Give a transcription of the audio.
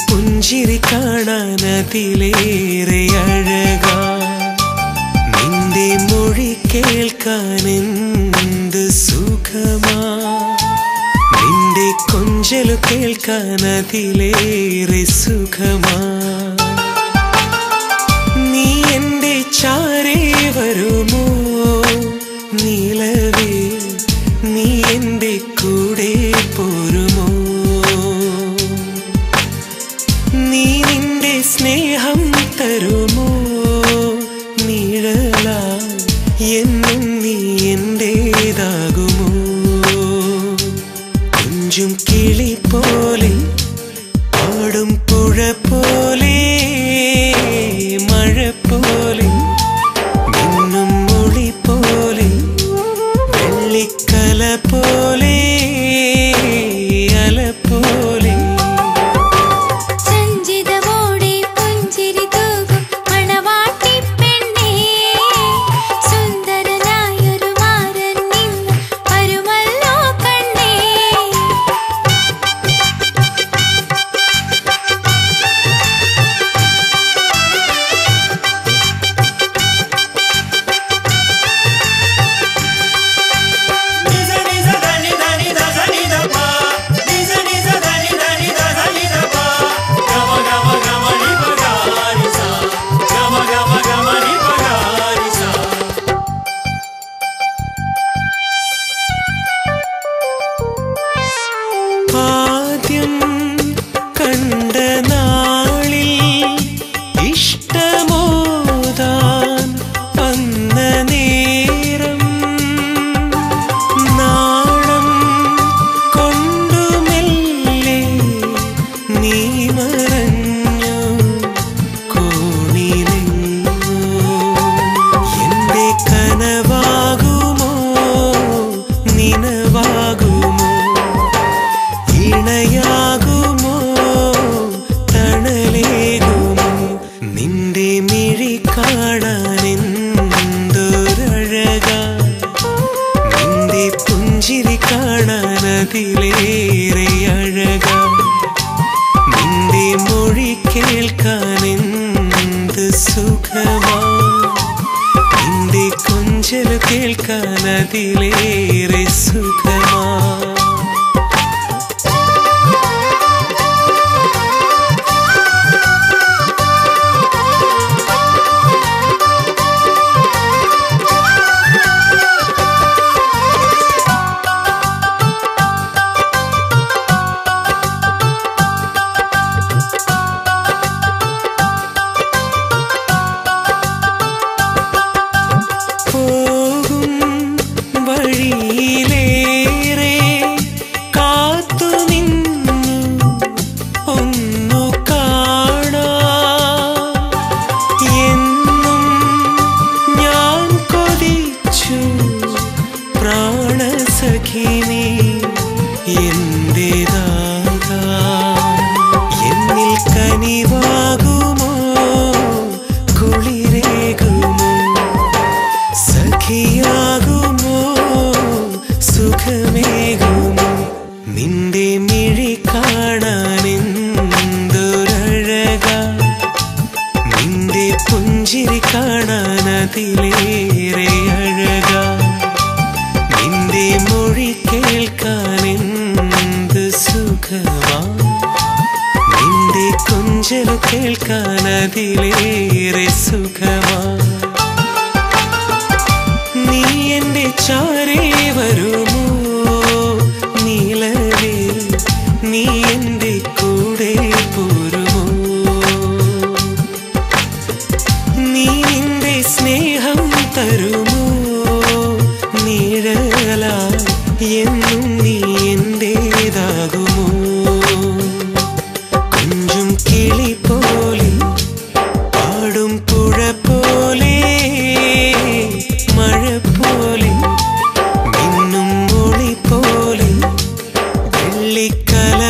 പുഞ്ചിരി കാണാനതിലേറെ അഴകാ നിന്റെ മൊഴി കേൾക്കാനെന്ത് സുഖമാ നിന്റെ കൊഞ്ചലു കേൾക്കാനതിലേറെ സുഖമാ നീ എന്റെ ചാരേ വരുമോ നിലവേ നീ എന്റെ കൂടെ പോരുമോ നീ നിന്റെ സ്നേഹം തരുമോ നിഴലായി എന്നും നീ എന്റേതാകുമോ കുഞ്ചും കിളി പോലെ പാടും പുഴ പോലെ മഴ പോലെ മിന്നും മൊഴി പോലെ വെള്ളിക്കല പോലെ അല പോലെ കണ്ട നാളിൽ ഇഷ്ടമോദാൻ വന്ന നേരം നാണം കൊണ്ടുമെല്ലെ നീ മറഞ്ഞു കോണിലെങ്ങോ എന്റെ കനവാകുമോ നിനവാകുമോ ഇണയാകുമോ തണലേകുമോ നിന്റെ മിഴി കാണാനെന്തൊരഴകാ നിന്റെ പുഞ്ചിരി കാണാനതിലേറെ അഴകാ നിന്റെ മൊഴി കേൾക്കാനെന്ത് സുഖമാ നിന്റെ കൊഞ്ചല് കേൾക്കാനതിലേറെ സുഖമാ വഴിയിലേറെ കാത്തു നിന്നു ഒന്നു കാണാൻ എന്നും ഞാൻ കൊതിച്ചു പ്രാണസഖിനി എന്റേതാകാൻ എന്നിൽ കനിവാകുമോ കുളിരേകുമോ സഖിയാകുമോ സുഖമേകുമോ നിന്റെ മിഴി കാണാനെന്തൊരഴകാ നിന്റെ പുഞ്ചിരി കാണാനതിലേറെ അഴകാ നിന്റെ മൊഴി കേൾക്കാനെന്ത് സുഖമാ നിന്റെ കൊഞ്ചല് കേൾക്കാനതിലേറെ സുഖമാ നീ എന്റെ ചാരേ വരുമോ നിലവേ നീ എന്റെ കൂടെ പോരുമോ നീ നിന്റെ സ്നേഹം തരുമോ നിഴലായി എന്നും നീ എന്റേതാകുമോ കുഞ്ചും കിളി പോലെ പാടും പുഴ പോലെ മഴ പോലെ മിന്നും മൊഴി പോലെ വെള്ളിക്കല